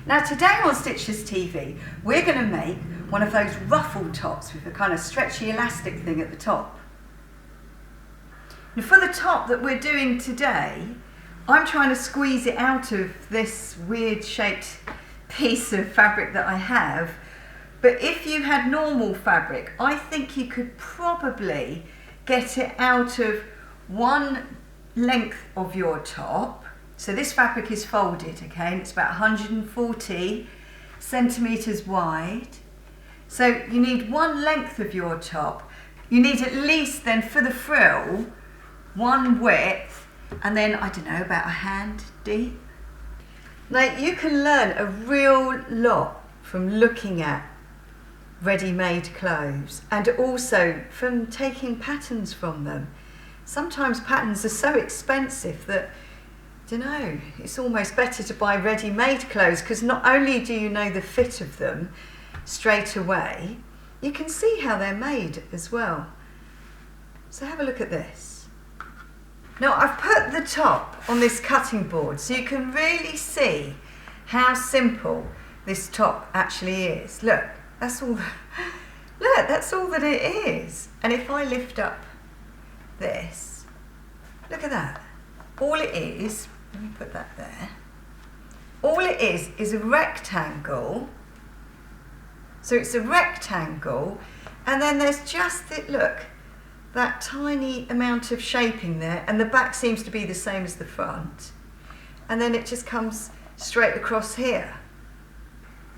Now today on Stitches TV, we're going to make one of those ruffle tops with a kind of stretchy elastic thing at the top. Now for the top that we're doing today, I'm trying to squeeze it out of this weird shaped piece of fabric that I have. But if you had normal fabric, I think you could probably get it out of one length of your top. So this fabric is folded, okay, and it's about 140 centimeters wide. So you need one length of your top. You need at least then for the frill, one width, and then I don't know, about a hand deep. Now you can learn a real lot from looking at ready-made clothes and also from taking patterns from them. Sometimes patterns are so expensive that, I don't know, it's almost better to buy ready-made clothes, because not only do you know the fit of them straight away, you can see how they're made as well. So have a look at this. Now I've put the top on this cutting board so you can really see how simple this top actually is. Look, that's all. Look, that's all that it is. And if I lift up this, look at that. All it is, let me put that there. All it is a rectangle. So it's a rectangle, and then there's just, look, that tiny amount of shaping there, and the back seems to be the same as the front. And then it just comes straight across here.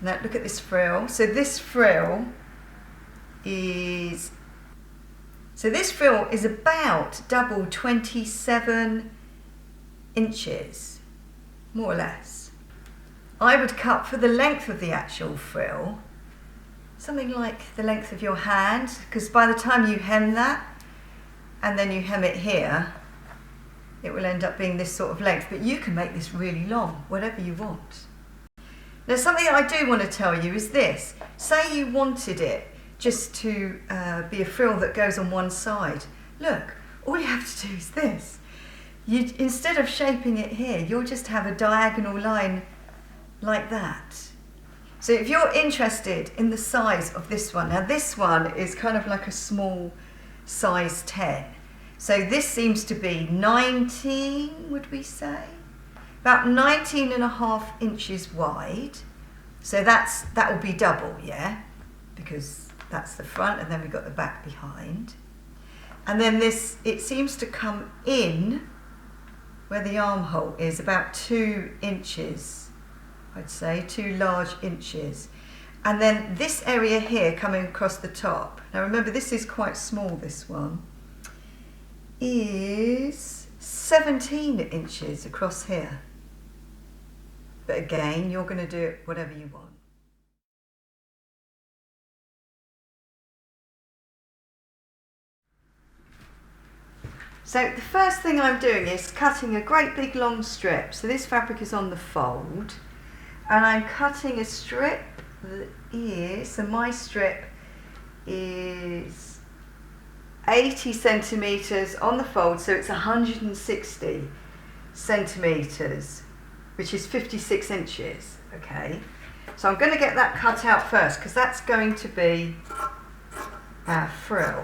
Now look at this frill. So this frill is about double, 27 inches, more or less. I would cut for the length of the actual frill, something like the length of your hand, because by the time you hem that, and then you hem it here, it will end up being this sort of length, but you can make this really long, whatever you want. Now something I do want to tell you is this. Say you wanted it just to be a frill that goes on one side. Look, all you have to do is this. Instead of shaping it here, you'll just have a diagonal line like that. So if you're interested in the size of this one, now this one is kind of like a small size 10. So this seems to be 19, would we say? About 19.5 inches wide. So that will be double, yeah? Because that's the front, and then we've got the back behind. And then this, it seems to come in where the armhole is, about 2 inches, I'd say, 2 large inches. And then this area here coming across the top, now remember this is quite small, this one, is 17 inches across here. But again, you're going to do it whatever you want. So the first thing I'm doing is cutting a great big long strip. So this fabric is on the fold, and I'm cutting a strip that is, so my strip is 80 centimetres on the fold, so it's 160 centimetres, which is 56 inches, okay? So I'm going to get that cut out first, because that's going to be our frill.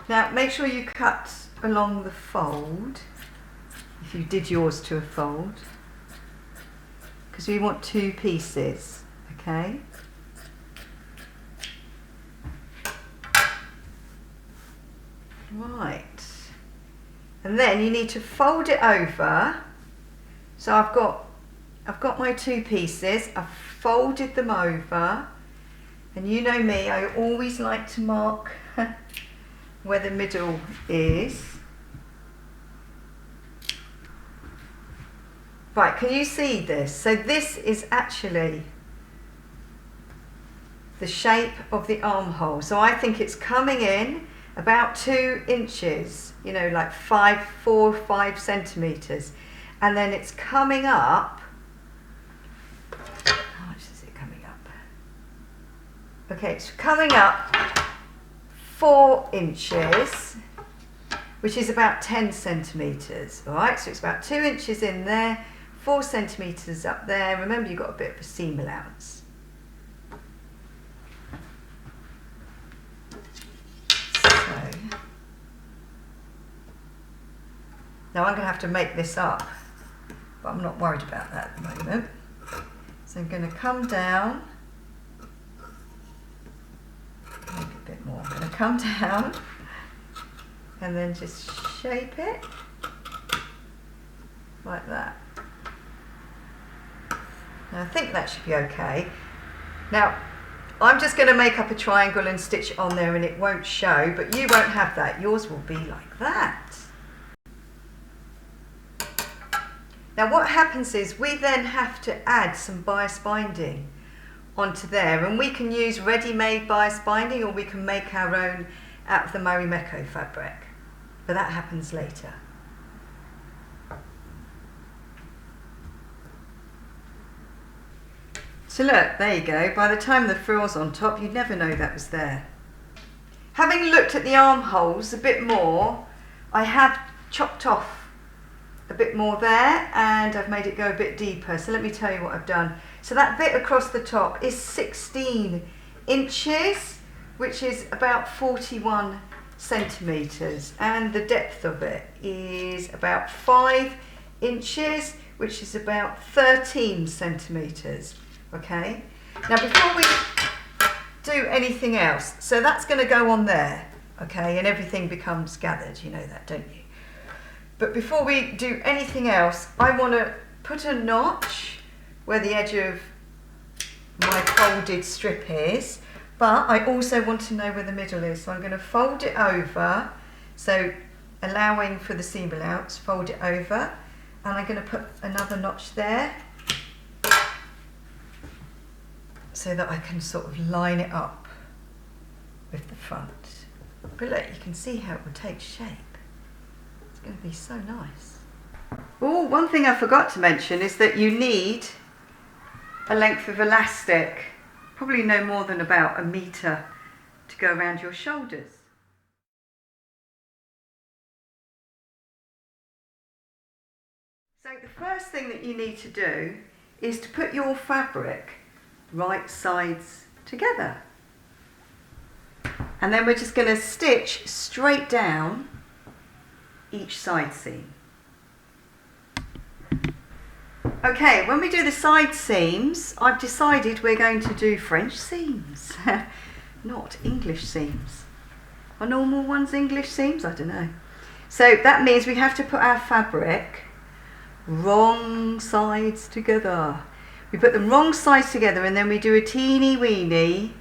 Now make sure you cut along the fold, if you did yours to a fold, because we want 2 pieces, okay? Right, and then you need to fold it over. So I've got my 2 pieces, I've folded them over, and you know me, I always like to mark where the middle is. Right, can you see this? So this is actually the shape of the armhole. So I think it's coming in about 2 inches, you know, like 4 or 5 centimetres. And then it's coming up Okay, it's coming up 4 inches, which is about 10 centimetres. All right, so it's about 2 inches in there, 4 centimetres up there. Remember, you've got a bit of a seam allowance. So, now I'm going to have to make this up, but I'm not worried about that at the moment. So I'm going to come down, maybe a bit more. I'm going to come down and then just shape it like that. Now I think that should be okay. Now I'm just going to make up a triangle and stitch it on there, and it won't show, but you won't have that. Yours will be like that. Now what happens is we then have to add some bias binding onto there, and we can use ready-made bias binding, or we can make our own out of the Marimekko fabric, but that happens later. So look, there you go. By the time the frill's on top, you'd never know that was there. Having looked at the armholes a bit more, I have chopped off a bit more there, and I've made it go a bit deeper. So let me tell you what I've done. So that bit across the top is 16 inches, which is about 41 centimetres, and the depth of it is about 5 inches, which is about 13 centimetres. Okay, now before we do anything else, so that's going to go on there, okay, and everything becomes gathered, you know that, don't you? But before we do anything else, I want to put a notch where the edge of my folded strip is, but I also want to know where the middle is, so I'm going to fold it over, so allowing for the seam allowance, fold it over, and I'm going to put another notch there so that I can sort of line it up with the front. But look, you can see how it will take shape. It's going to be so nice. Oh, one thing I forgot to mention is that you need a length of elastic, probably no more than about 1 metre, to go around your shoulders. So the first thing that you need to do is to put your fabric right sides together. And then we're just going to stitch straight down each side seam. Okay, when we do the side seams, I've decided we're going to do French seams, not English seams. Are normal ones English seams? I don't know. So that means we have to put our fabric wrong sides together. We put them wrong sides together, and then we do a teeny weeny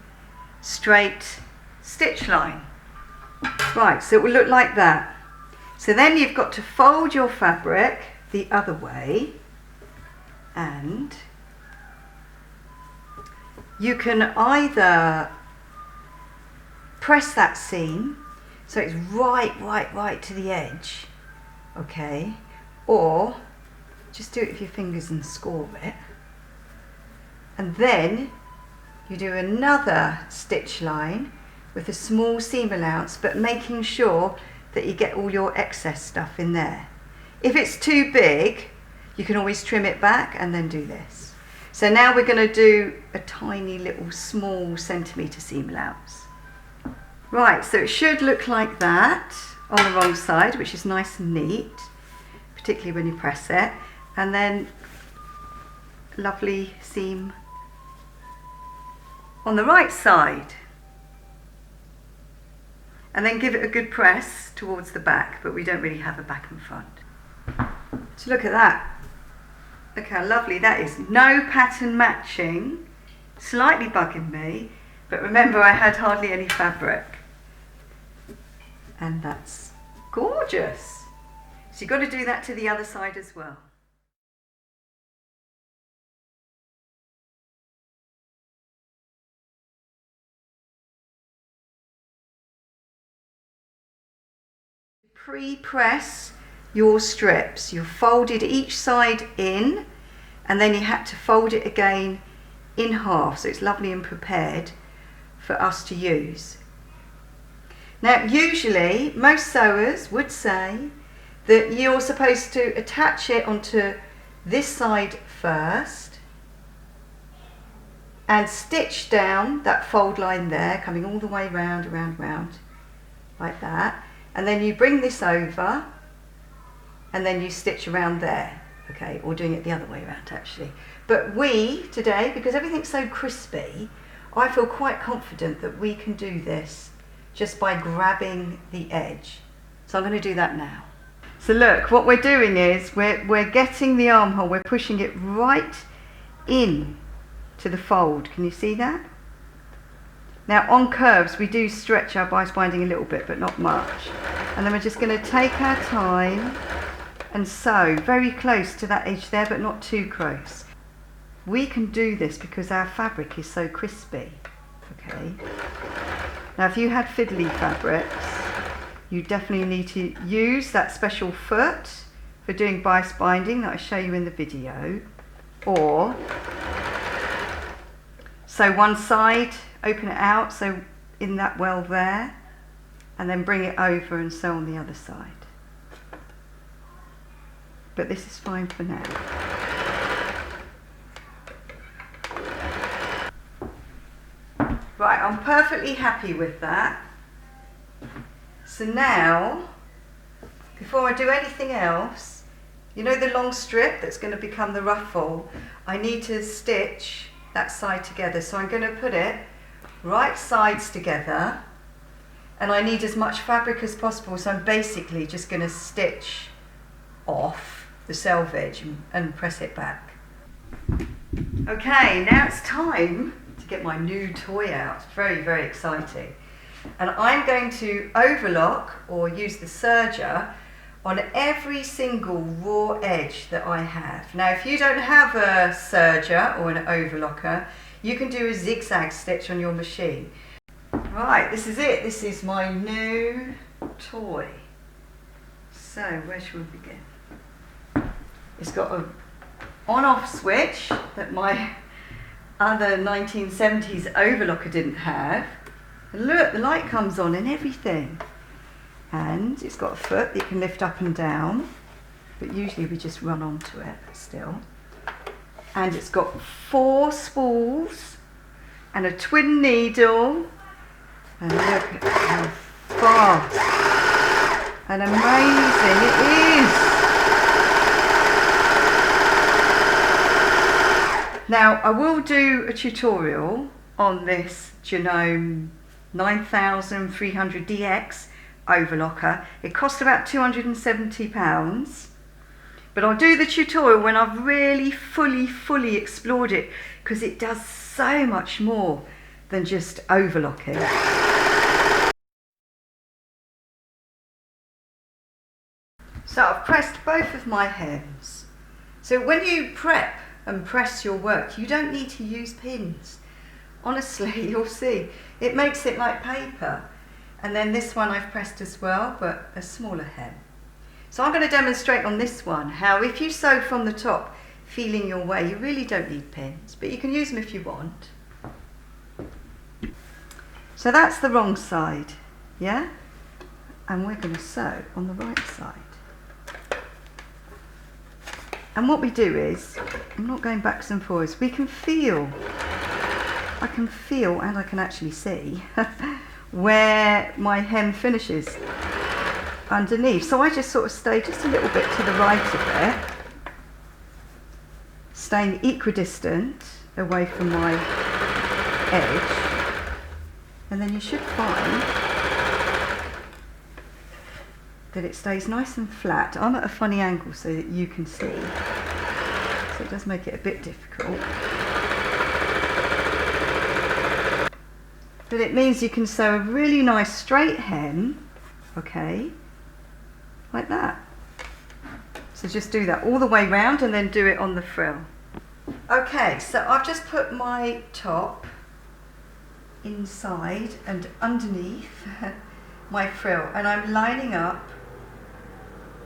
straight stitch line. Right, so it will look like that. So then you've got to fold your fabric the other way, and you can either press that seam so it's right to the edge, okay, or just do it with your fingers and score it. And then you do another stitch line with a small seam allowance, but making sure that you get all your excess stuff in there. If it's too big, you can always trim it back and then do this. So now we're going to do a tiny little small centimetre seam allowance. Right, so it should look like that on the wrong side, which is nice and neat, particularly when you press it. And then lovely seam on the right side, and then give it a good press towards the back, but we don't really have a back and front. So look at that. Look how lovely that is. No pattern matching, slightly bugging me, but remember I had hardly any fabric. And that's gorgeous. So you've got to do that to the other side as well. Pre-press your strips. You folded each side in, and then you had to fold it again in half, so it's lovely and prepared for us to use. Now usually most sewers would say that you're supposed to attach it onto this side first and stitch down that fold line there, coming all the way round, like that, and then you bring this over and then you stitch around there, okay, or doing it the other way around actually. But we today, because everything's so crispy, I feel quite confident that we can do this just by grabbing the edge. So I'm going to do that now. So look, what we're doing is we're getting the armhole, we're pushing it right in to the fold. Can you see that? Now on curves we do stretch our bias binding a little bit, but not much. And then we're just going to take our time and sew very close to that edge there, but not too close. We can do this because our fabric is so crispy. Okay. Now if you had fiddly fabrics, you definitely need to use that special foot for doing bias binding that I show you in the video, or sew one side, open it out, so in that well there, and then bring it over and sew on the other side. But this is fine for now. Right, I'm perfectly happy with that. So now, before I do anything else, you know the long strip that's going to become the ruffle, I need to stitch that side together. So I'm going to put it right sides together, and I need as much fabric as possible, so I'm basically just going to stitch off the selvage and press it back. Okay, now it's time to get my new toy out. It's very, very exciting. And I'm going to overlock or use the serger on every single raw edge that I have. Now if you don't have a serger or an overlocker, you can do a zigzag stitch on your machine. Right, this is it. This is my new toy. So where shall we begin? It's got a on-off switch that my other 1970s overlocker didn't have. And look, the light comes on and everything. And it's got a foot that you can lift up and down, but usually we just run onto it still. And it's got 4 spools and a twin needle. And look at how fast and amazing it is. Now I will do a tutorial on this Genome 9300DX overlocker. It cost about £270, but I'll do the tutorial when I've really fully explored it, because it does so much more than just overlocking. So I've pressed both of my hems. So when you prep and press your work, you don't need to use pins. Honestly, you'll see, it makes it like paper. And then this one I've pressed as well, but a smaller hem. So I'm going to demonstrate on this one how if you sew from the top, feeling your way, you really don't need pins, but you can use them if you want. So that's the wrong side, yeah? And we're going to sew on the right side. And what we do is, I'm not going backwards and forwards, we can feel, I can feel and I can actually see where my hem finishes underneath. So I just sort of stay just a little bit to the right of it, staying equidistant away from my edge, and then you should find that it stays nice and flat. I'm at a funny angle so that you can see, so it does make it a bit difficult. But it means you can sew a really nice straight hem, okay, like that. So just do that all the way round and then do it on the frill. Okay, so I've just put my top inside and underneath my frill, and I'm lining up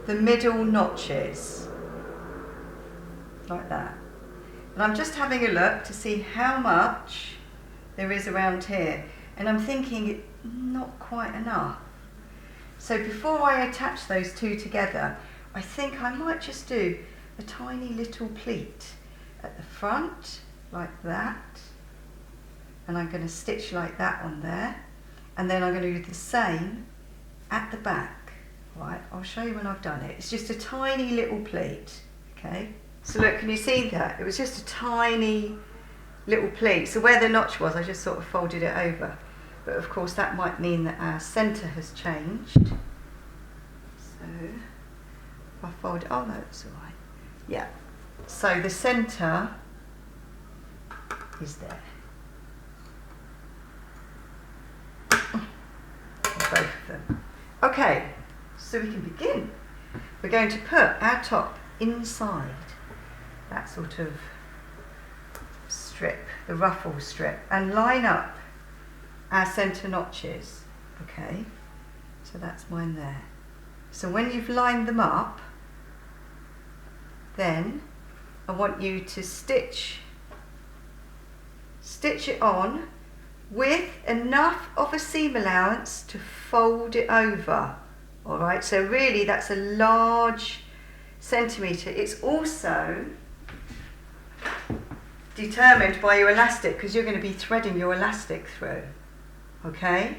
the middle notches like that. And I'm just having a look to see how much there is around here. and I'm thinking not quite enough. So before I attach those two together, I think I might just do a tiny little pleat at the front, like that. And I'm going to stitch like that on there. And then I'm going to do the same at the back. Right, I'll show you when I've done it. It's just a tiny little pleat, okay? So look, can you see that? It was just a tiny little pleat. So where the notch was, I just sort of folded it over. But of course that might mean that our centre has changed. So if I fold it, oh no, it's all right. Yeah, so the centre is there. Both of them. Okay, so we can begin. We're going to put our top inside that sort of strip, the ruffle strip, and line up our centre notches. Okay, so that's mine there. So when you've lined them up, then I want you to stitch it on with enough of a seam allowance to fold it over. Alright, so really that's a large centimetre. It's also determined by your elastic, because you're going to be threading your elastic through. Okay,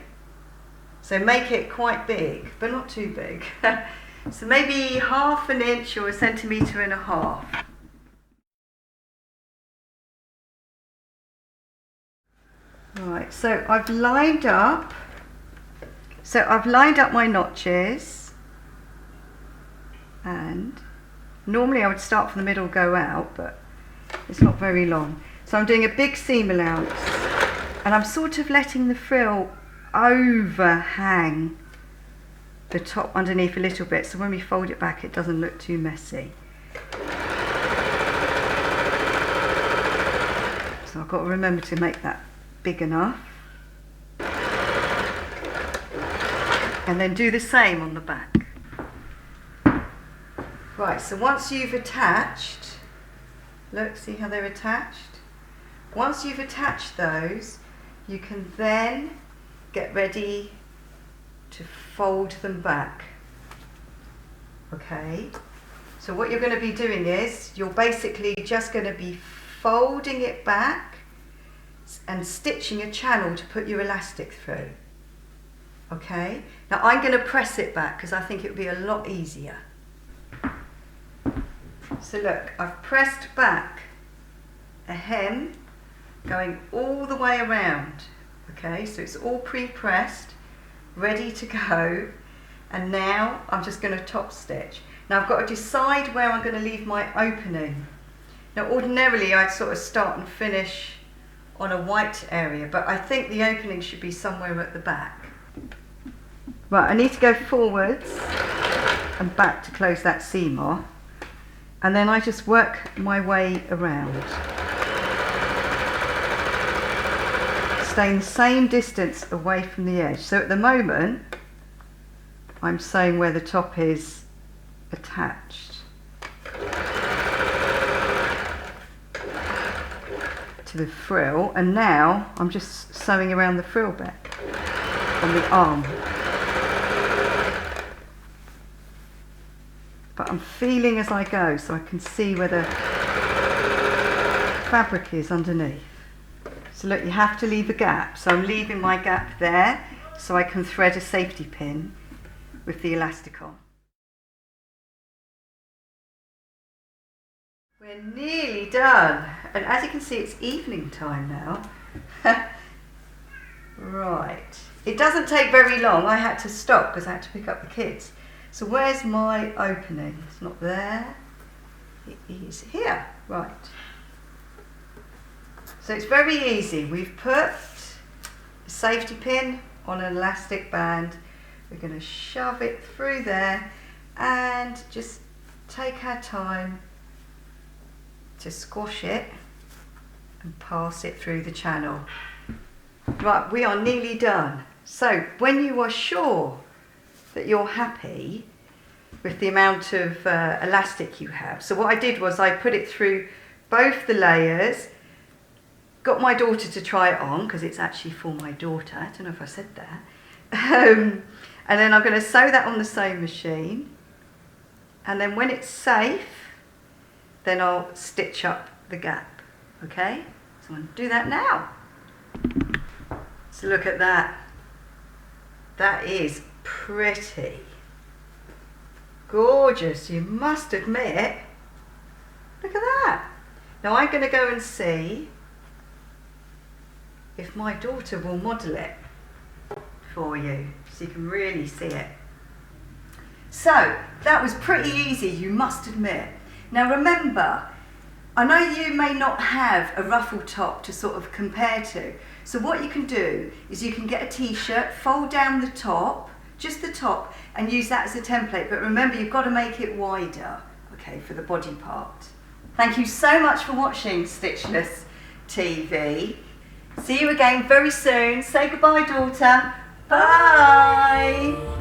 so make it quite big, but not too big. So maybe 1/2 inch or 1.5 centimetres. Right, so I've lined up my notches, and normally I would start from the middle, go out, but it's not very long. So I'm doing a big seam allowance, and I'm sort of letting the frill overhang the top underneath a little bit, so when we fold it back it doesn't look too messy. So I've got to remember to make that big enough. And then do the same on the back. Right, so once you've attached, look, see how they're attached? Once you've attached those, you can then get ready to fold them back. Okay, so what you're going to be doing is, you're basically just going to be folding it back and stitching a channel to put your elastic through. Okay, now I'm going to press it back because I think it would be a lot easier. So look, I've pressed back a hem going all the way around. Okay, so it's all pre-pressed, ready to go, and now I'm just going to top stitch. Now I've got to decide where I'm going to leave my opening. Now ordinarily I'd sort of start and finish on a white area, but I think the opening should be somewhere at the back. Right, I need to go forwards and back to close that seam off, and then I just work my way around, staying the same distance away from the edge. So at the moment I'm sewing where the top is attached to the frill, and now I'm just sewing around the frill bit on the arm. But I'm feeling as I go so I can see where the fabric is underneath. So look, you have to leave a gap. So I'm leaving my gap there so I can thread a safety pin with the elastic on. We're nearly done, and as you can see it's evening time now. Right, it doesn't take very long. I had to stop because I had to pick up the kids. So where's my opening? It's not there, it is here. Right, so it's very easy. We've put a safety pin on an elastic band. We're going to shove it through there and just take our time to squash it and pass it through the channel. Right, we are nearly done. So when you are sure that you're happy with the amount of elastic you have, so what I did was I put it through both the layers, got my daughter to try it on because it's actually for my daughter. I don't know if I said that. And then I'm going to sew that on the sewing machine. And then when it's safe, then I'll stitch up the gap. Okay? So I'm going to do that now. So look at that. That is pretty. Gorgeous, you must admit. Look at that. Now I'm going to go and see if my daughter will model it for you, so you can really see it. So that was pretty easy, you must admit. Now remember, I know you may not have a ruffle top to sort of compare to, so what you can do is you can get a t-shirt, fold down the top, just the top, and use that as a template, but remember you've got to make it wider, okay, for the body part. Thank you so much for watching Stitchless TV. See you again very soon. Say goodbye, daughter. Bye.